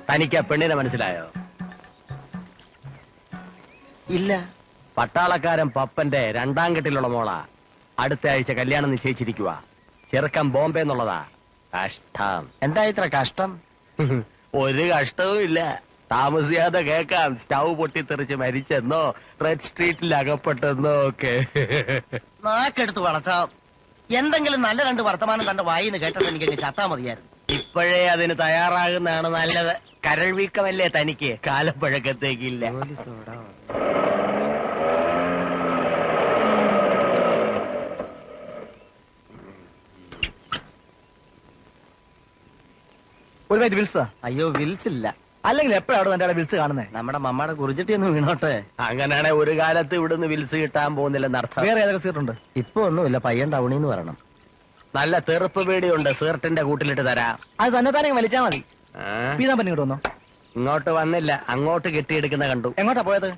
തനിക്ക് ആ പെണ്ണിനെ മനസ്സിലായോ? ഇല്ല. പട്ടാളക്കാരൻ പപ്പന്റെ 2ാം കെട്ടിലുള്ള മോളാ. അടുത്ത ആഴ്ച കല്യാണം നിശ്ചയിച്ചിരിക്കുക. ചെറുക്കം ബോംബെ എന്നുള്ളതാ. കഷ്ടം. എന്താ ഇത്ര കഷ്ടം? ഒരു കഷ്ടവും ഇല്ല. താമസിയാതെ കേക്കാം. സ്റ്റൗ പൊട്ടിത്തെറിച്ച് മരിച്ചെന്നോ റെഡ് സ്ട്രീറ്റിൽ അകപ്പെട്ടെന്നോ ഒക്കെ. നാക്കെടുത്ത് വളച്ച എന്തെങ്കിലും നല്ല 2 വർത്തമാനം തന്റെ വായിന്ന് കേട്ടിട്ട് എനിക്ക് ചത്താ മതിയായിരുന്നു. ഇപ്പോഴേ അതിന് തയ്യാറാകുന്നതാണ് നല്ലത്. കരൾ വീക്കമല്ലേ തനിക്ക്, കാലപ്പഴക്കത്തേക്കില്ല. ഒരു മിനിറ്റ് വിൽസാ. അയ്യോ വിൽസ് ഇല്ല. അല്ലെങ്കിൽ എപ്പോഴാണ് തന്റെ വിൽസ് കാണുന്നത്? നമ്മുടെ മമ്മയുടെ കുറിച്ചിട്ടൊന്നും വീണോട്ടെ. അങ്ങനെയാണെ ഒരു കാലത്ത് ഇവിടുന്ന് വിൽസ് കിട്ടാൻ പോകുന്നില്ലെന്നർത്ഥം. വേറെ ഏതൊക്കെ സീറ്റുണ്ട്? ഇപ്പൊ ഒന്നുമില്ല, പയ്യൻ ടൗണിന്ന് വരണം. നല്ല തെറുപ്പ് പേടിയുണ്ട്, സീർട്ടിന്റെ കൂട്ടിലിട്ട് തരാം. അത് തന്നെ താനെ വലിച്ചാ മതി. ആ? പീതാമ്പൻ ഇങ്ങോട്ട് വന്നോ? ഇങ്ങോട്ട് വന്നില്ല, അങ്ങോട്ട് കെട്ടിയെടുക്കുന്ന കണ്ടു. എങ്ങോട്ടാ പോയത്?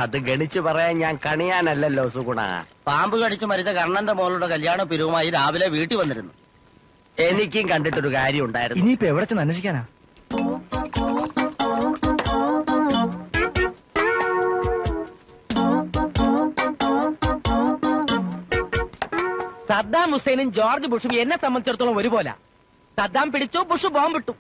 അത് ഗണിച്ചു പറയാൻ ഞാൻ കണിയാനല്ലല്ലോ സുഗുണ. പാമ്പ് കടിച്ചു മരിച്ച കർണന്റെ മോളുടെ കല്യാണ പിരിവുമായി രാവിലെ വീട്ടിൽ വന്നിരുന്നു. എനിക്കും കണ്ടിട്ടൊരു കാര്യം ഉണ്ടായിരുന്നു. ഇനിയിപ്പോ എവിടെ ചെന്ന് അന്വേഷിക്കാനാ? സദ്ദാം ഹുസൈനും ജോർജ് ബുഷും എന്നെ സംബന്ധിച്ചിടത്തോളം ഒരുപോലെ. സദ്ദാം പിടിച്ചു, ബുഷ് ബോംബിട്ടു.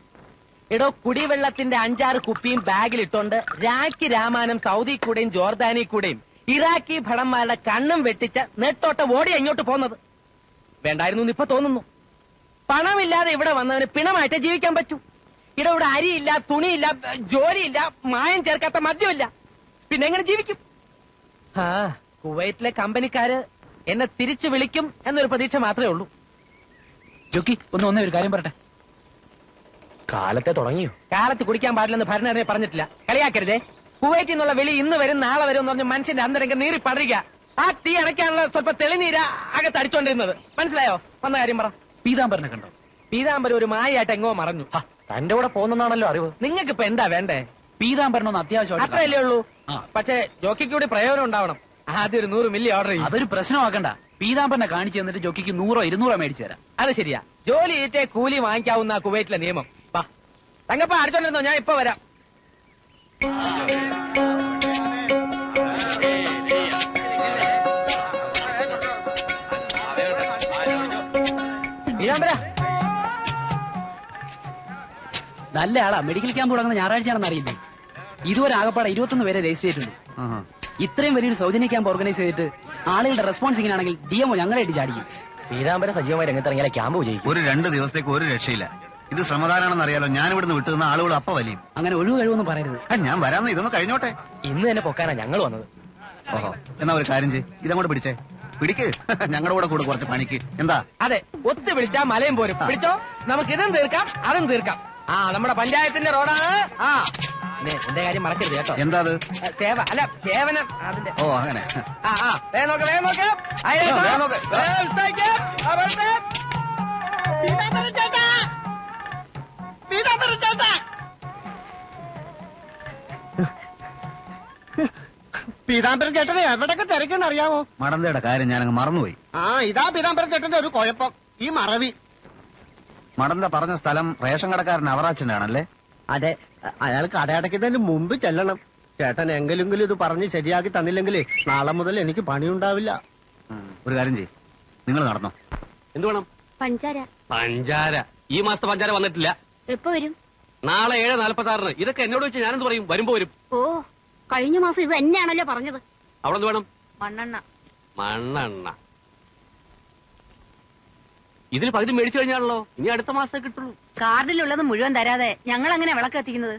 എടോ, കുടിവെള്ളത്തിന്റെ 5-6 കുപ്പിയും ബാഗിലിട്ടോണ്ട് രാഖി രാമാനം സൗദി കൂടെയും ജോർദാനി കൂടെയും ഇറാഖി ഭടന്മാരുടെ കണ്ണും വെട്ടിച്ച നെട്ടോട്ട ഓടി എങ്ങോട്ട് പോന്നത് വേണ്ടായിരുന്നു ഇപ്പൊ തോന്നുന്നു. പണമില്ലാതെ ഇവിടെ വന്നവന് പിണമായിട്ടേ ജീവിക്കാൻ പറ്റൂ. ഇവിടെ അരിയില്ല, തുണിയില്ല, ജോലിയില്ല, മായം ചേർക്കാത്ത മദ്യമില്ല. പിന്നെ എങ്ങനെ ജീവിക്കും? ആ കുവൈറ്റിലെ കമ്പനിക്കാര് എന്നെ തിരിച്ചു വിളിക്കും എന്നൊരു പ്രതീക്ഷ മാത്രമേ ഉള്ളൂ. ജോക്കി ഒന്നേ ഒരു കാര്യം പറട്ടെ. കാലത്തെ തുടങ്ങിയോ? കാലത്ത് കുടിക്കാൻ പാടില്ലെന്ന് ഭരണഘടന പറഞ്ഞിട്ടില്ല. കളിയാക്കരുതേ. കുവൈറ്റിൽ നിന്നുള്ള വിളി ഇന്ന് വരും നാളെ വരും എന്ന് പറഞ്ഞ് മനുഷ്യന്റെ അന്തരംഗം നീറി പടരുക. ആ തീ അടയ്ക്കാനുള്ള സ്വല്പ തെളിനീര അകത്ത് അടിച്ചോണ്ടിരുന്നത്. മനസ്സിലായോ? വന്ന കാര്യം പറ. പീതാംബരനെ കണ്ടോ? പീതാംബരം ഒരു മായായിട്ട് എങ്ങോ മറഞ്ഞു. തന്റെ കൂടെ പോകുന്നതാണല്ലോ അറിവ്. നിങ്ങൾക്ക് ഇപ്പൊ എന്താ വേണ്ടേ? പീതാംബരനൊന്ന് അത്യാവശ്യമായിട്ട് അത്രയല്ലേ ഉള്ളൂ. പക്ഷെ ജോക്കിക്ക് കൂടി പ്രയോജനം ഉണ്ടാവണം. ആദ്യം ഒരു 100 മില്ലി ഓർഡർ ചെയ്യും. അതൊരു പ്രശ്നമാക്കണ്ട. പീതാംബരനെ കാണിച്ചു തന്നിട്ട് ജോക്കിക്ക് 100-200 മേടിച്ചു തരാം. അത് ശരിയാ. ജോലി ചെയ്തേ കൂലി വാങ്ങിക്കാവുന്ന കുവൈറ്റിലെ നിയമം. വാ തങ്കപ്പ അടിച്ചോണ്ടിരുന്നോ, ഞാൻ ഇപ്പൊ വരാം. പീതാംബര നല്ല ആളാ. മെഡിക്കൽ ക്യാമ്പ് തുടങ്ങുന്ന ഞായറാഴ്ചയാണെന്ന് അറിയില്ലേ? ഇതുവരെ ആകപ്പാടെ 21 പേരെ രജിസ്റ്റർ ചെയ്തിട്ടുണ്ട്. ഇത്രയും വലിയൊരു സൗജന്യ ക്യാമ്പ് ഓർഗനൈസ് ചെയ്തിട്ട് ആളുകളുടെ റെസ്പോൺസ് ഇങ്ങനെയാണെങ്കിൽ DMO ഞങ്ങളായിട്ട് ചാടിക്കും. പീതാംബര സജീവമായി രംഗത്തിറങ്ങിയാലേ ക്യാമ്പ് വിജയിക്കും. ഒരു 2 ദിവസത്തേക്ക് ഒരു രക്ഷയില്ല. ഇത് ശ്രമദാനാണെന്ന് അറിയാലോ. ഞാൻ ഇവിടുന്ന് വിട്ടുനിന്ന ആളുകൾ അപ്പ വലിയും. അങ്ങനെ ഒഴിവ് കഴിവൊന്നും പറയരുത്. ഞാൻ വരാന്ന്, ഇതൊന്ന് കഴിഞ്ഞോട്ടെ. ഇന്ന് തന്നെ പൊക്കാനാ ഞങ്ങൾ വന്നത്. ഓഹോ, എന്നാ ഒരു കാര്യം ചെയ്യ്, ഇതങ്ങോട്ട് പിടിച്ചേ. പിടിക്ക്, ഞങ്ങളുടെ കൂടെ കുറച്ച് പണിക്ക്. എന്താ? അതെ, ഒത്തു വിളിച്ചാ മലയും പോരും. വിളിച്ചോ, നമുക്ക് ഇതും തീർക്കാം അതും തീർക്കാം. ആ നമ്മുടെ പഞ്ചായത്തിന്റെ റോഡാണ്. ആ എന്റെ കാര്യം മറക്കരുത് കേട്ടോ. എന്താ അത്? സേവ അല്ല സേവനം അതിന്റെ. ഓ അങ്ങനെ. വേഗം നോക്ക് വേഗം നോക്ക്. വേഗം നോക്ക്. പീതാംബരൻ ചേട്ടനെ എവിടെയൊക്കെ തിരക്കെന്ന് അറിയാമോ? മടന്തയുടെ കാര്യം ഞാനങ്ങ് മറന്നുപോയി. ഇതാ പീതാംബരൻ ചേട്ടന്റെ ഒരു കുഴപ്പം, ഈ മറവി. മടന്ത പറഞ്ഞ സ്ഥലം റേഷൻ കടക്കാരൻ അവറാച്ചന്റെ ആണല്ലേ? അതെ, അയാൾ കടയടയ്ക്കുന്നതിന് മുമ്പ് ചെല്ലണം. ചേട്ടൻ എങ്കിലെങ്കിലും ഇത് പറഞ്ഞ് ശരിയാക്കി തന്നില്ലെങ്കിൽ നാളെ മുതൽ എനിക്ക് പണിയുണ്ടാവില്ല. ഒരു കാര്യം ചെയ്യ്, നിങ്ങൾ നടന്നോ. എന്ത് വേണം? പഞ്ചാര. പഞ്ചാര? ഈ മാസത്തെ പഞ്ചാര വന്നിട്ടില്ല. എപ്പോ വരും? നാളെ 7:46. ഇതൊക്കെ എന്നോട് വെച്ച് ഞാനെന്ത് പറയും? വരുമ്പോ വരും. ഓ, കഴിഞ്ഞ മാസം ഇത് തന്നെയാണല്ലോ പറഞ്ഞത്. അവിടെ എന്ത് വേണം? മണ്ണെണ്ണ. മണ്ണെണ്ണ ഇതിൽ 10 മേടിച്ചു കഴിഞ്ഞാണല്ലോ. ഇനി അടുത്ത മാസം കിട്ടുള്ളൂ. കാർഡിലുള്ളത് മുഴുവൻ തരാതെ ഞങ്ങൾ അങ്ങനെ വിളക്ക് എത്തിക്കുന്നത്.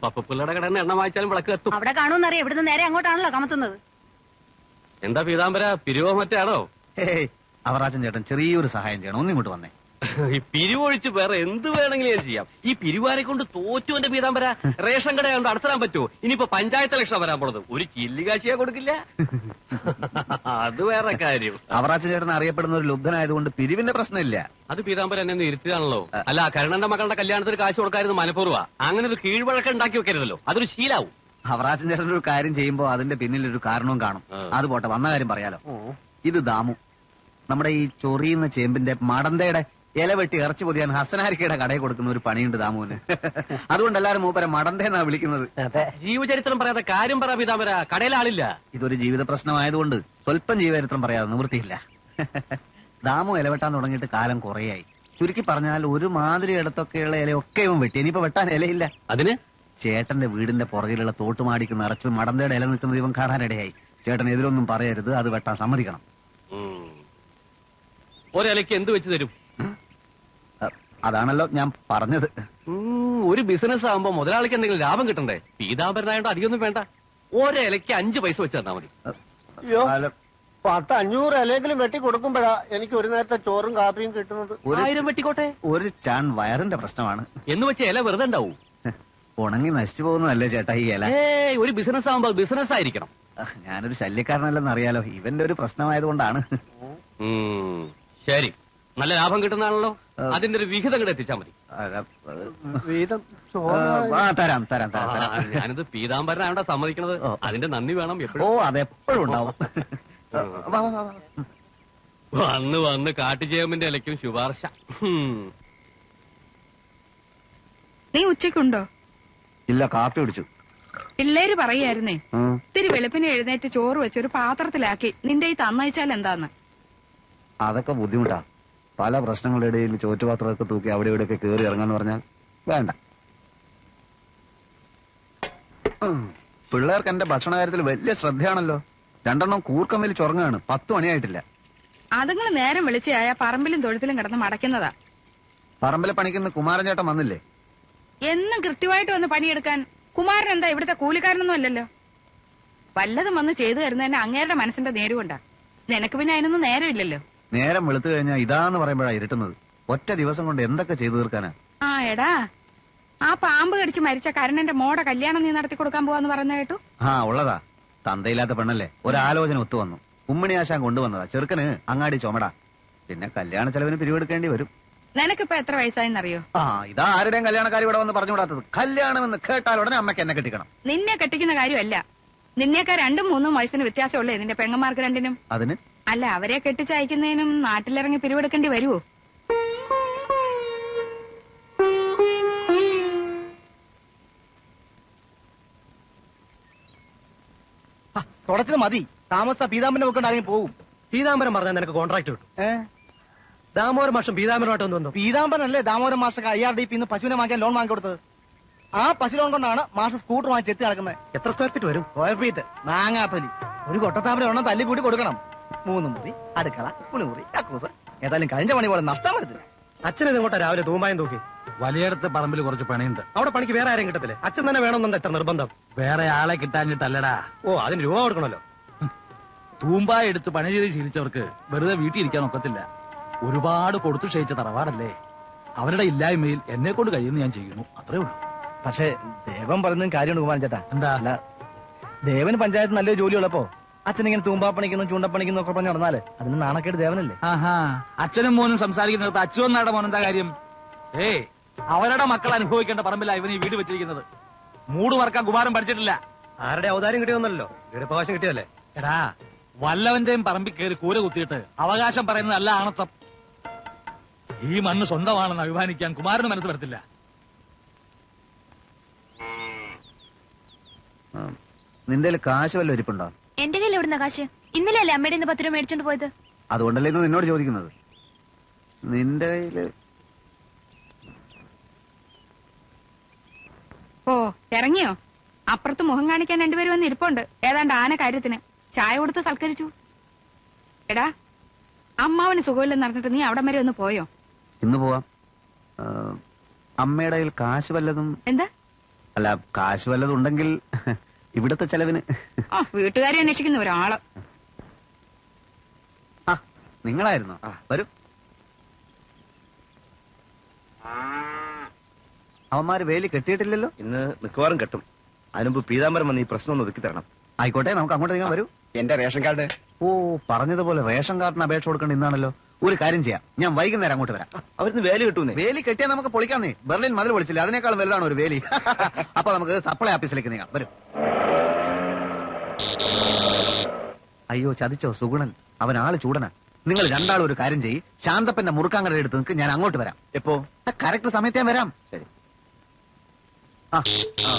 പപ്പപ്പിള്ളയുടെ കടന്ന് എണ്ണ വാങ്ങിച്ചാലും വിളക്ക് എത്തും. അവിടെ കാണുമെന്നറിയാം. ഇവിടുന്ന് നേരെ അങ്ങോട്ടാണല്ലോ കമത്തുന്നത്. എന്താ പീതാംബര, പിരിവോ മറ്റാണോ? അവറാച്ചൻ ചേട്ടൻ ചെറിയൊരു സഹായം ചെയ്യണം, ഒന്നിങ്ങോട്ട് വന്നേ. ഈ പിരിവൊഴിച്ച് വേറെ എന്ത് വേണമെങ്കിലും ഞാൻ ചെയ്യാം. ഈ പിരിവാരെ കൊണ്ട് തോറ്റു എന്റെ പീതാംബര. റേഷൻ കട കൊണ്ട് അടച്ചിടാൻ പറ്റുമോ? ഇനിയിപ്പോ പഞ്ചായത്ത് ഇലക്ഷൻ വരാൻ പോണത്. ഒരു ചില്ലികാശിയാ കൊടുക്കില്ല. അത് വേറെ കാര്യം. അവറാച്ചൻ ചേട്ടൻ അറിയപ്പെടുന്ന ഒരു ലുബ്ധനായതുകൊണ്ട് പിരിവിന്റെ പ്രശ്നമില്ല. അത് പീതാംബര എന്നെ ഒന്ന് ഇരുത്തിയതാണല്ലോ. അല്ല, കരുണന്റെ മകളുടെ കല്യാണത്തിന് കാശ് കൊടുക്കായിരുന്നു മനഃപൂർവ്വ. അങ്ങനെ ഒരു കീഴ്വഴക്കം ഉണ്ടാക്കി വെക്കരുതല്ലോ, അതൊരു ശീലാവും. അവറാച്ചൻ ചേട്ടൻ ഒരു കാര്യം ചെയ്യുമ്പോ അതിന്റെ പിന്നിലൊരു കാരണവും കാണും. അത് പോട്ടെ, വന്ന കാര്യം പറയാലോ. ഇത് ദാമു, നമ്മുടെ ഈ ചൊറിയുന്ന ചേമ്പിന്റെ മടന്തയുടെ ഇല വെട്ടി ഇറച്ചി പൊതിയാൻ ഹസനാരിക്കയുടെ കടയിൽ കൊടുക്കുന്ന ഒരു പണിയുണ്ട് ദാമുവിന്. അതുകൊണ്ട് എല്ലാരും മൂപ്പരെ മടന്തേന്നാ വിളിക്കുന്നത്. ജീവചരിത്രം പറയാതെ കാര്യം പറ പീതാംബര, കടയിൽ ആളില്ല. ഇതൊരു ജീവിത പ്രശ്നമായതുകൊണ്ട് സ്വല്പം ജീവചരിത്രം പറയാതെ നിവൃത്തിയില്ല. ദാമു ഇലവെട്ടാൻ തുടങ്ങിയിട്ട് കാലം കുറേയായി. ചുരുക്കി പറഞ്ഞാൽ ഒരുമാതിരി ഇടത്തൊക്കെയുള്ള ഇലയൊക്കെ ഇവൻ വെട്ടി. ഇനിയിപ്പോ വെട്ടാൻ ഇലയില്ല. അതിന് ചേട്ടന്റെ വീടിന്റെ പുറകിലുള്ള തോട്ടുമാടിക്ക് നിറച്ച് മടന്തയുടെ ഇല നിൽക്കുന്നത് ഇവൻ കാണാനിടയായി. ചേട്ടൻ എതിരൊന്നും പറയരുത്, അത് വെട്ടാൻ സമ്മതിക്കണം. ഒരിലയ്ക്ക് എന്ത് വെച്ച് തരും? അതാണല്ലോ ഞാൻ പറഞ്ഞത്. ഒരു ബിസിനസ് ആകുമ്പോ മുതലാളിക്ക് എന്തെങ്കിലും ലാഭം കിട്ടണ്ടേ? പീതാംബരനായോണ്ട് അധികമൊന്നും വേണ്ട. ഒരിലയ്ക്ക് 5 പൈസ വെച്ച് തന്നാ മതി. അയ്യോ, 10-500 ഇലയെങ്കിലും വെട്ടി കൊടുക്കുമ്പോഴാ എനിക്ക് ഒരു നേരത്തെ ചോറും കാപ്പിയും കിട്ടുന്നത്. 1000 വെട്ടിക്കോട്ടെ. ഒരു ചാൺ വയറിന്റെ പ്രശ്നമാണ്. എന്ന് വെച്ച് ഇല വെറുതെ ഉണ്ടാവും. ഉണങ്ങി നശിച്ചു പോകുന്നതല്ലേ ചേട്ടാ ഈ ഇല? ഒരു ബിസിനസ് ആകുമ്പോ ബിസിനസ് ആയിരിക്കണം. ഞാനൊരു ശല്യക്കാരനല്ലെന്ന് അറിയാലോ. ഇവന്റെ ഒരു പ്രശ്നമായതുകൊണ്ടാണ്. ശരി, നല്ല ലാഭം കിട്ടുന്നതാണല്ലോ. അതിന്റെ ഒരു വിഹിതം കൂടെ എത്തിച്ചാ മതി. വീതം തരാം തരാം തരാം തരാം. ഞാനിത് പീതാംബരനായോണ്ടാ സമ്മതിക്കണത്. അതിന്റെ നന്ദി വേണം എപ്പോഴും. അതെപ്പോഴും ഉണ്ടാവും. വന്ന് വന്ന് കാട്ടുചേമ്പിന്റെ ഇലയ്ക്കും ശുപാർശ. നീ ഉച്ചക്കുണ്ടോ? ഇല്ല, കാപ്പി കുടിച്ചു. പിള്ളേര് പറയായിരുന്നേ, ഇത്തിരി വെളുപ്പിന് എഴുന്നേറ്റ് ചോറ് വെച്ച് ഒരു പാത്രത്തിലാക്കി നിന്റെ ഈ തന്നയച്ചാൽ എന്താന്ന്. അതൊക്കെ ബുദ്ധിമുട്ടാ. പല പ്രശ്നങ്ങളുടെ ഇടയിൽ ചോറ്റുപാത്രമൊക്കെ തൂക്കി അവിടെ ഇവിടെയൊക്കെ കയറി ഇറങ്ങാന്ന് പറഞ്ഞാൽ വേണ്ട. പിള്ളേർക്ക് എന്റെ ഭക്ഷണ കാര്യത്തിൽ വലിയ ശ്രദ്ധയാണല്ലോ. 2 കൂർക്കമ്മിൽ ചുറങ്ങാണ്. 10 മണിയായിട്ടില്ല. അതുങ്ങൾ നേരം വിളിച്ചായ പറമ്പിലും തൊഴുത്തിലും കിടന്ന് മടക്കുന്നതാ. പറമ്പിലെ പണിക്കുന്ന കുമാരൻ ചേട്ടൻ വന്നില്ലേ? എന്നും കൃത്യമായിട്ട് വന്ന് പണിയെടുക്കാൻ കുമാരൻ എന്താ ഇവിടുത്തെ കൂലിക്കാരനൊന്നും അല്ലല്ലോ. വല്ലതും വന്ന് ചെയ്തു തരുന്നതന്നെ അങ്ങേരുടെ മനസ്സിന്റെ നേരുകൊണ്ടാ. നിനക്ക് പിന്നെ അതിനൊന്നും നേരമില്ലല്ലോ. നേരം വെളുത്തു കഴിഞ്ഞാൽ ഇതാന്ന് പറയുമ്പോഴാ ഇരുട്ടുന്നത്. ഒറ്റ ദിവസം കൊണ്ട് എന്തൊക്കെ ചെയ്തു തീർക്കാനാ. എടാ, ആ പാമ്പ് കടിച്ച് മരിച്ച കരുണന്റെ മോടെ കല്യാണം നീ നടത്തി കൊടുക്കാൻ പോവാന്ന് പറയുന്ന കേട്ടു. ഉള്ളതാ. തന്തയില്ലാത്ത പെണ്ണല്ലേ. ഒരാലോചന ഒത്തു വന്നു. ഉമ്മണി ആശാൻ കൊണ്ടുവന്നതാ. ചെറുക്കന് അങ്ങാടി ചുമടാ. പിന്നെ കല്യാണ ചെലവിന് പിരിവെടുക്കേണ്ടി വരും. നിനക്കിപ്പോ എത്ര വയസ്സായെന്നറിയോ? ഇതാ ആരുടെയും കല്യാണക്കാരി ഇവിടെ വന്ന് പറഞ്ഞുകൂടാത്തത്. കല്യാണമെന്ന് കേട്ടാൽ ഉടനെ അമ്മയ്ക്ക് എന്നെ കെട്ടിക്കണം. നിന്നെ കെട്ടിക്കുന്ന കാര്യമല്ല. നിന്നേക്കാ 2-3 വയസ്സിന് വ്യത്യാസമുള്ളേ നിന്റെ പെങ്ങന്മാർക്ക് രണ്ടിനും. അതിന് അല്ല, അവരെ കെട്ടിച്ചയക്കുന്നതിനും നാട്ടിലിറങ്ങി പിരിവെടുക്കേണ്ടി വരുവോ? തുടച്ചത് മതി. താമസ പീതാംബരനെ വെക്കൊണ്ടാണെങ്കിൽ പോകും. പീതാംബരം പറഞ്ഞാൽ നിനക്ക് കോൺട്രാക്ട് കിട്ടും. ദാമോദരൻ മാഷം പീതാംബരമായിട്ട് വന്നു. പീതാംബരനല്ലേ ദാമോദരൻ മാഷ IRDP പശുവിനെ വാങ്ങിക്കാൻ ലോൺ വാങ്ങി കൊടുത്തത്. ആ പശു ലോൺ കൊണ്ടാണ് മാഷ സ്കൂട്ടർ വാങ്ങിച്ച് എത്തി നടക്കുന്നത്. എത്ര സ്ക്വയർ ഫീറ്റ് വരും? സ്ക്വയർ ഫീറ്റ് മാങ്ങാത്തൊലി. ഒരു കൊട്ടത്താമര എണ്ണം തല്ലി കൂടി കൊടുക്കണം. 3 മുറി, അടുക്കള, കുളിമുറി, കക്കൂസ്. ഏതായാലും കഴിഞ്ഞ പണി പോലെ നഷ്ടം വരുത്തില്ല. അച്ഛനെ ഇങ്ങോട്ടാ രാവിലെ തൂമ്പായം തൂക്കി. വലിയടത്ത് പറമ്പിൽ കുറച്ച് പണിയുണ്ട്. അവിടെ പണിക്ക് വേറെ ആരും കിട്ടത്തില്ലേ? അച്ഛൻ തന്നെ വേണമെന്നുണ്ട് എത്ര നിർബന്ധം? വേറെ ആളെ കിട്ടാഞ്ഞിട്ടല്ലടാ. അതിന് രൂപ കൊടുക്കണല്ലോ. തൂമ്പായ എടുത്ത് പണി ചെയ്ത് ശീലിച്ചവർക്ക് വെറുതെ വീട്ടിൽ ഇരിക്കാൻ ഒക്കത്തില്ല. ഒരുപാട് കൊടുത്തു ക്ഷയിച്ച തറവാടല്ലേ. അവരുടെ ഇല്ലായ്മയിൽ എന്നെ കൊണ്ട് കഴിയുന്ന ഞാൻ ചെയ്യുന്നു, അത്രേ ഉള്ളൂ. പക്ഷേ ദേവൻ പറയുന്നതും കാര്യമുണ്ട് കുമാരൻ ചേട്ടാ. എന്താ? അല്ല, ദേവന് പഞ്ചായത്ത് നല്ലൊരു ജോലിയുള്ളപ്പോ അച്ഛനിങ്ങനെ തൂമ്പാപ്പണിക്കുന്നു ചൂണ്ടപ്പണിക്കുന്നു ഒക്കെ പറഞ്ഞ് നടന്നാല് അതിന് നാണക്കേട് ദേവനല്ലേ. അച്ഛനും മോനും സംസാരിക്കുന്നിടത്ത് അച്ഛനാടെ മോനെന്താ കാര്യം? അവരുടെ മക്കൾ അനുഭവിക്കേണ്ട പറമ്പില ഇവൻ ഈ വീട് വെച്ചിരിക്കുന്നത്. മൂട് വറക്കാൻ കുമാരൻ പഠിച്ചിട്ടില്ല. ആരുടെ അവതാരം കിട്ടിയൊന്നല്ലോ, വീടവകാശം കിട്ടിയല്ലേ. എടാ, വല്ലവന്റെയും പറമ്പിൽ കയറി കൂര കുത്തിയിട്ട് അവകാശം പറയുന്നത് അല്ല ആണത്വം. ഈ മണ്ണ് സ്വന്തമാണെന്ന് അഭിമാനിക്കാൻ കുമാരന് മനസ്സ് വരത്തില്ല. നിന്റെ കാശ് വല്ല ഇരിപ്പുണ്ടോ? എന്റെ കയ്യിൽ എവിടുന്ന കാശ്? ഇന്നലെ അല്ലേ അമ്മയുടെ 10 രൂപ മേടിച്ചോണ്ട് പോയത്? അതുകൊണ്ടല്ലേ ഇത് നിന്നോട് ചോദിക്കുന്നത്. നിന്റെ കയ്യില് ഇറങ്ങിയോ? അപ്പുറത്ത് മുഖം കാണിക്കാൻ 2 പേര് വന്ന് ഇരിപ്പുണ്ട്. ഏതാണ്ട് ആന കാര്യത്തിന് ചായ കൊടുത്ത് സൽക്കരിച്ചു. എടാ, അമ്മാവന് സുഖമില്ലെന്ന് പറഞ്ഞിട്ട് നീ അവിടെ വരെ ഒന്ന് പോയോ? ഇന്ന് പോവാം. അമ്മയുടെ കയ്യിൽ കാശ് വല്ലതും? എന്താ? അല്ല, കാശ് വല്ലതും ഉണ്ടെങ്കിൽ ഇവിടത്തെ ചെലവിന്. വീട്ടുകാരെ അന്വേഷിക്കുന്ന ഒരാള്. നിങ്ങളായിരുന്നോ? വരും. അവന്മാര് വേലി കെട്ടിയിട്ടില്ലല്ലോ. ഇന്ന് മിക്കവാറും കെട്ടും. അതിനുമ്പ് പീതാംബരം വന്ന് ഈ പ്രശ്നം ഒന്ന് ഒതുക്കി തരണം. ആയിക്കോട്ടെ, നമുക്ക് അങ്ങോട്ട് നീങ്ങാൻ വരൂ. എന്റെ റേഷൻ കാർഡ്. പറഞ്ഞതുപോലെ റേഷൻ കാർഡിന് അപേക്ഷ കൊടുക്കേണ്ട ഇന്നാണല്ലോ. ഒരു കാര്യം ചെയ്യാം, ഞാൻ വൈകുന്നേരം അങ്ങോട്ട് വരാം. അവരിന്ന് വേലി കിട്ടൂന്നേ. വേലി കെട്ടിയാൽ നമുക്ക് പൊളിക്കാന്നേ. ബെർലിൻ മതിൽ പൊളിച്ചില്ല, അതിനേക്കാളും വലുതാണ് ഒരു വേലി. അപ്പൊ നമുക്ക് സപ്ലൈ ഓഫീസിലേക്ക് നീങ്ങാം. വരും. അയ്യോ, ചതിച്ചോ സുഗുണൻ. അവൻ ആള് ചൂടനാ. നിങ്ങൾ രണ്ടാളും ഒരു കാര്യം ചെയ്യ്, ശാന്തപ്പന്റെ മുറുക്കാങ്കട എടുത്ത് നിൽക്ക്, ഞാൻ അങ്ങോട്ട് വരാം. എപ്പോ? കറക്റ്റ് സമയത്ത് ഞാൻ വരാം. ശരി. ആ ആ.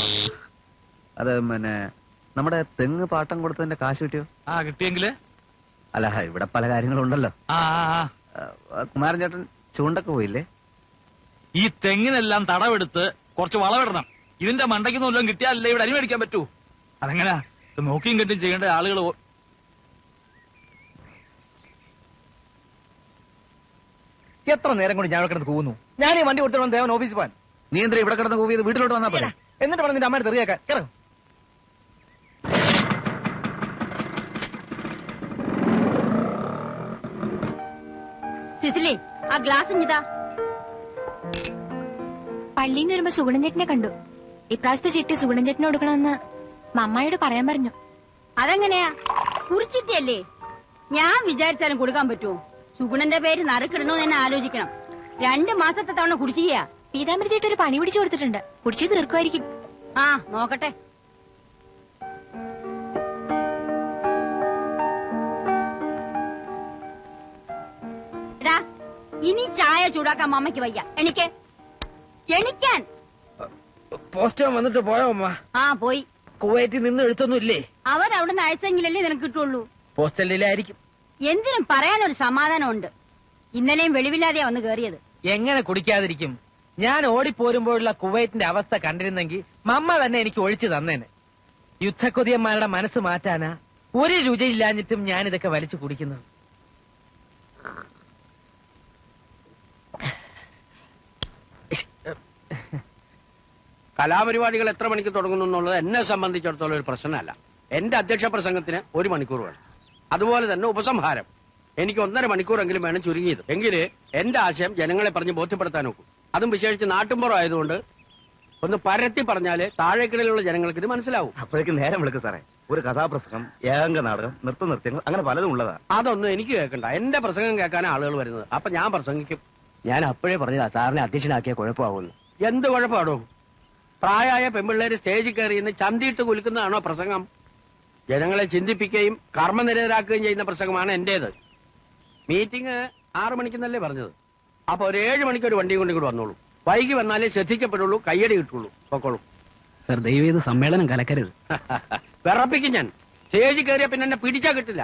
അത് പിന്നെ നമ്മുടെ തെങ്ങ് പാട്ടം കൊടുത്തതിന്റെ കാശ് കിട്ടിയോ? ആ കിട്ടിയെങ്കില് അല്ല, ഇവിടെ പല കാര്യങ്ങളുണ്ടല്ലോ. ആ കുമാരൻ ചേട്ടൻ ചൂണ്ടൊക്കെ പോയില്ലേ? ഈ തെങ്ങിനെല്ലാം തടവെടുത്ത് കുറച്ച് വളമിടണം. ഇതിന്റെ മണ്ടയ്ക്കൊന്നും വല്ലതും കിട്ടിയാലല്ലേ ഇവിടെ അരി മേടിക്കാൻ പറ്റൂ. അതെങ്ങനാ ഇത് നോക്കിയും കെട്ടും ചെയ്യേണ്ട ആളുകൾ. എത്ര നേരം കൊണ്ട് ഞാൻ ഇവിടെ കിടന്ന് കൂവുന്നു. ഞാൻ ഈ വണ്ടി കൊടുത്തിട്ട് ദേവൻ ഓഫീസിൽ പോകാൻ. നീ എന്താ ഇവിടെ കിടന്ന് കൂവിയത്? വീട്ടിലോട്ട് വന്നാ പോലെ. എന്നിട്ട് വേണം നിന്റെ അമ്മയുടെ തെറിയാക്കാൻ. ഇറങ്ങും. സിസിലി, ആ ഗ്ലാസ് ഇഞ്ഞിതാ. പള്ളിയിൽ നിന്ന് വരുമ്പോ സുഗുണൻ ചേട്ടനെ കണ്ടു. ഇപ്രാവശ്യത്തെ ചിട്ടി സുഗുണൻ ചേട്ടന് കൊടുക്കണമെന്ന് മമ്മായോട് പറയാൻ പറഞ്ഞു. അതെങ്ങനെയാ? കുറിച്ചിട്ടല്ലേ? ഞാൻ വിചാരിച്ചാലും കൊടുക്കാൻ പറ്റുമോ? സുഗുണന്റെ പേര് നറുക്കിടണോന്ന് തന്നെ ആലോചിക്കണം. 2 മാസത്തെ തവണ കുടിശ്ശികയാ. പീതാമ്പരി ചേട്ടൻ ഒരു പണി പിടിച്ചു കൊടുത്തിട്ടുണ്ട്. കുടിച്ചു തീർക്കുമായിരിക്കും. ആ നോക്കട്ടെ. എടാ, ഇനി ചായ ചൂടാക്കാൻ അമ്മയ്ക്ക് വയ്യ. എണിക്കാൻ. പോസ്റ്റ് വന്നിട്ട് പോയോ അമ്മ? ആ പോയി. കുവൈറ്റിൽ നിന്ന് എഴുത്തൊന്നും ഇല്ലേ? അവരവിടുന്ന് അയച്ചെങ്കിലല്ലേ നിനക്ക് കിട്ടുള്ളൂ. പോസ്റ്റലിലായിരിക്കും. എന്തിനും പറയാനൊരു സമാധാനമുണ്ട്. ഇന്നലെയും വെളിവില്ലാതെയാ വന്ന് കേറിയത്. എങ്ങനെ കുടിക്കാതിരിക്കും? ഞാൻ ഓടിപ്പോരുമ്പോഴുള്ള കുവൈറ്റിന്റെ അവസ്ഥ കണ്ടിരുന്നെങ്കിൽ മമ്മ തന്നെ എനിക്ക് ഒഴിച്ചു തന്നേനെ. യുദ്ധക്കൊതിയന്മാരുടെ മനസ്സ് മാറ്റാനാ ഒരു രുചിയില്ലാഞ്ഞിട്ടും ഞാൻ ഇതൊക്കെ വലിച്ചു കുടിക്കുന്നത്. കലാപരിപാടികൾ എത്ര മണിക്ക് തുടങ്ങുന്നു എന്നുള്ളത് എന്നെ സംബന്ധിച്ചിടത്തോളം ഒരു പ്രശ്നമല്ല. എന്റെ അധ്യക്ഷ പ്രസംഗത്തിന് 1 മണിക്കൂർ വേണം. അതുപോലെ തന്നെ ഉപസംഹാരം എനിക്ക് 1.5 മണിക്കൂറെങ്കിലും വേണം ചുരുങ്ങിയത്. എങ്കില് എന്റെ ആശയം ജനങ്ങളെ പറഞ്ഞ് ബോധ്യപ്പെടുത്താൻ നോക്കും. അതും വിശേഷിച്ച് നാട്ടുമ്പുറം ആയതുകൊണ്ട് ഒന്ന് പരത്തി പറഞ്ഞാല് താഴേക്കിടയിലുള്ള ജനങ്ങൾക്ക് ഇത് മനസ്സിലാവും. അപ്പോഴേക്കും നേരം വിളിക്കും സാറേ. ഒരു കഥാപ്രസംഗം, ഏകാംഗ നാടകം, നൃത്തനൃത്യങ്ങൾ, അങ്ങനെ പലതും ഉള്ളതാണ്. അതൊന്നും എനിക്ക് കേൾക്കണ്ട. എന്റെ പ്രസംഗം കേൾക്കാനാണ് ആളുകൾ വരുന്നത്. അപ്പൊ ഞാൻ പ്രസംഗിക്കും. ഞാൻ അപ്പോഴേ പറഞ്ഞതാ സാറിനെ അധ്യക്ഷനാക്കിയ കുഴപ്പമാകുന്നു. എന്ത് കുഴപ്പമാണോ? പ്രായമായ പെൺപിള്ളേര് സ്റ്റേജിൽ കയറി ഇന്ന് ചന്തിയിട്ട് കുലുക്കുന്നതാണോ പ്രസംഗം? ജനങ്ങളെ ചിന്തിപ്പിക്കുകയും കർമ്മനിരതരാക്കുകയും ചെയ്യുന്ന പ്രസംഗമാണ് എന്റേത്. മീറ്റിംഗ് 6 മണിക്കെന്നല്ലേ പറഞ്ഞത്. അപ്പൊ ഒരു 7 മണിക്ക് ഒരു വണ്ടി കൊണ്ട് ഇങ്ങോട്ട് വന്നോളൂ. വൈകി വന്നാലേ ശ്രദ്ധിക്കപ്പെടുള്ളൂ, കയ്യടി കിട്ടുള്ളൂ. പൊക്കോളൂ. സർ ദയവേത് സമ്മേളനം കലക്കരുത്. വിറപ്പിക്കും ഞാൻ. സ്റ്റേജിൽ കയറിയാ പിന്നെ എന്നെ പിടിച്ചാ കിട്ടില്ല.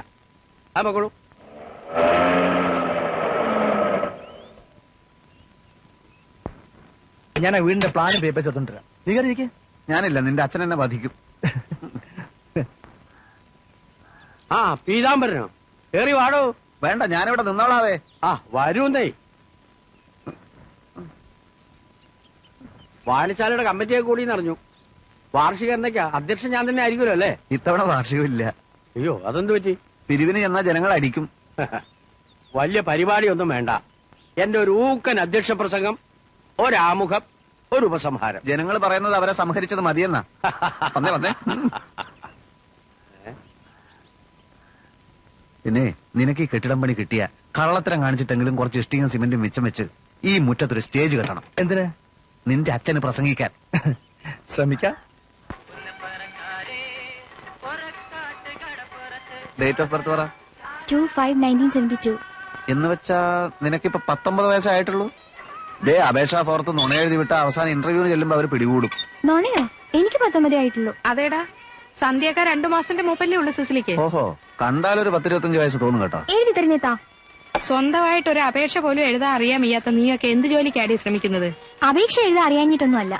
ആ പൊക്കോളൂ. ഞാൻ ആ വീടിന്റെ പ്ലാനും പേപ്പേഴ്സ് എടുത്തോണ്ടിരാം. സ്വീകരിക്കേ. ഞാനില്ല, നിന്റെ അച്ഛൻ എന്നെ വധിക്കും. ആ പീതാംബരനോ? കേറി വാടോ. വേണ്ട, ഞാനിവിടെ നിന്നോളാവേ. ആ വരൂന്നേ. വായനശാലയുടെ കമ്മിറ്റിയെ കൂടി അറിഞ്ഞു. വാർഷിക എന്നൊക്കെയാ. അധ്യക്ഷൻ ഞാൻ തന്നെ ആയിരിക്കുമല്ലോ അല്ലേ? ഇത്തവണ വാർഷികമില്ല. അയ്യോ, അതെന്ത് പറ്റി? പിരിവിന് ചെന്നാ ജനങ്ങൾ അടിക്കും. വലിയ പരിപാടിയൊന്നും വേണ്ട. എന്റെ ഒരു ഊക്കൻ അധ്യക്ഷ പ്രസംഗം, ഒരാമുഖം, ഒരു ഉപസംഹാരം. ജനങ്ങൾ പറയുന്നത് അവരെ സംഹരിച്ചത് മതിയെന്നാ. വന്നേ വന്നേ. പിന്നെ നിനക്ക് ഈ കെട്ടിടം പണി കിട്ടിയ കള്ളത്തരം കാണിച്ചിട്ടെങ്കിലും കുറച്ച് ഇഷ്ടിയും സിമെന്റും മിച്ചം വെച്ച് ഈ മുറ്റത്തൊരു സ്റ്റേജ് കെട്ടണം. എന്തിന്? നിന്റെ അച്ഛന് പ്രസംഗിക്കാൻ. ശ്രമിക്കാം. ഡേറ്റ് ഓഫ് ബർത്ത് പറ. 2/5/1972. എന്ന് വെച്ചാ നിനക്കിപ്പോ 19 വയസ്സായിട്ടുള്ളൂ. ദേ അപേക്ഷാ പുറത്ത് നുണ എഴുതി വിട്ട അവസാനം ഇന്റർവ്യൂവിന് ചെല്ലുമ്പോ അവര് പിടികൂടും. നോണയോ? എനിക്ക് 19 ആയിട്ടുള്ളൂ. അതേടാ, സന്ധ്യയൊക്കെ 2 മാസത്തിന്റെ മൂപ്പല്ലേ ഉള്ളു സിസിലിക്ക്. ഓഹോ, കണ്ടാലൊരു 10-25 വയസ്സ് തോന്നും കേട്ടോ. എഴുതി തരുന്നേത്താ. സ്വന്തമായിട്ട് ഒരു അപേക്ഷ പോലും എഴുതാൻ അറിയാൻ വയ്യാത്ത നീയൊക്കെ എന്ത് ജോലിക്കാടി ശ്രമിക്കുന്നത്? അപേക്ഷ എഴുതാൻ അറിയാഞ്ഞിട്ടൊന്നും അല്ല.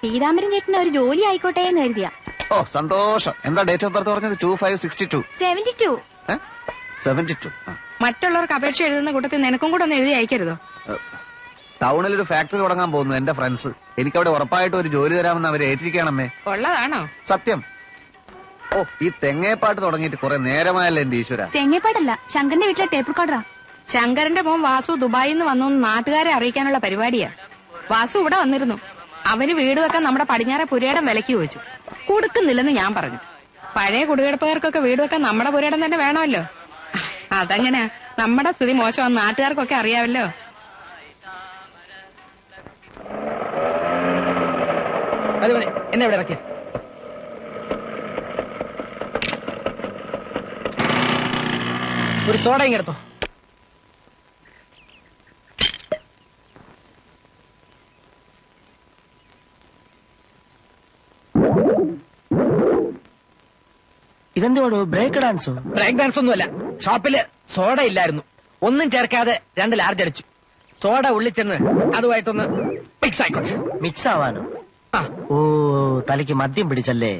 പീതാംബരൻ ചേട്ടന് ഒരു ജോലി ആയിക്കോട്ടെ എന്ന് കരുതിയാ. ഓ സന്തോഷം. എന്താ ഡേറ്റ് ഓഫ് ബർത്ത് പറഞ്ഞത്? 2562. 72. 72. മറ്റുള്ളവർക്ക് അപേക്ഷ എഴുതുന്ന കൂട്ടത്തിൽ നിനക്കും കൂടെ ഒന്ന് എഴുതി അയക്കരുതോ? ടൗണിൽ ഒരു ഫാക്ടറി തുടങ്ങാൻ പോകുന്നു എന്റെ ഫ്രണ്ട്സ്. എനിക്കവിടെ ഉറപ്പായിട്ട് ഒരു ജോലി തരാമെന്ന് അവരെ ഏറ്റിരിക്കണമേ. ഉള്ളതാണോ? സത്യം. ഓ, ഈ തെങ്ങേപ്പാട്ട് തുടങ്ങിയിട്ട് കുറെ നേരമായല്ലോ എന്റെ ഈശ്വര. തെങ്ങേപ്പാടല്ല, ശങ്കരന്റെ വീട്ടിലെ ടേപ്പ് റെക്കോർഡറാ. ശങ്കരന്റെ മോൻ വാസു ദുബായിൽ നിന്ന് വന്നു നാട്ടുകാരെ അറിയിക്കാനുള്ള പരിപാടിയാ. വാസു ഇവിടെ വന്നിരുന്നു. അവന് വീട് വെക്കാൻ നമ്മുടെ പടിഞ്ഞാറെ പുരയിടം വിലക്ക് ചോദിച്ചു. കൊടുക്കുന്നില്ലെന്ന് ഞാൻ പറഞ്ഞു. പഴയ കുടികിടപ്പുകാർക്കൊക്കെ വീട് വെക്കാൻ നമ്മുടെ പുരയിടം തന്നെ വേണമല്ലോ. അതങ്ങനെ നമ്മുടെ സ്ഥിതി മോശം നാട്ടുകാർക്കൊക്കെ അറിയാമല്ലോ. എന്നെ ഇവിടെ ഇറക്കിയ ഒരു സോഡയും കിടത്തോ. ഇതെന്തോടോ ബ്രേക്ക് ഡാൻസോ? ബ്രേക്ക് ഡാൻസ് ഒന്നുമല്ല. ഷോപ്പില് സോഡ ഇല്ലായിരുന്നു. ഒന്നും ചേർക്കാതെ 2 ലാർജ് അടിച്ചു. സോഡ ഉള്ളിൽ ചെന്ന് അതുമായിട്ടൊന്ന് മിക്സ് ആയിക്കോട്ടെ. മിക്സ് ആവാനോ? ആ, ഓ, തലയ്ക്ക് മദ്യം പിടിച്ചല്ലേ?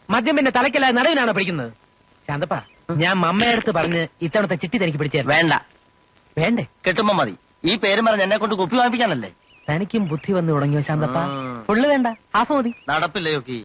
മദ്യം പിന്നെ തലയ്ക്കല്ല നടുവിനാണോ പിടിക്കുന്നത്? ശാന്തപ്പ, ഞാൻ മമ്മയടുത്ത് പറഞ്ഞ് ഇത്തവണത്തെ ചിട്ടി തനിക്ക് പിടിച്ചേരാം. വേണ്ട, വേണ്ടേ? കിട്ടുമ്പോ മതി. ഈ പേര് പറഞ്ഞ് എന്നെ കൊണ്ട് കുപ്പി വാങ്ങിപ്പിക്കാനല്ലേ? തനിക്കും ബുദ്ധി വന്നു തുടങ്ങിയോ ശാന്തപ്പ? ഫുള്ള് വേണ്ട, ഹാഫ് മതി. നടപ്പില്ലയോ?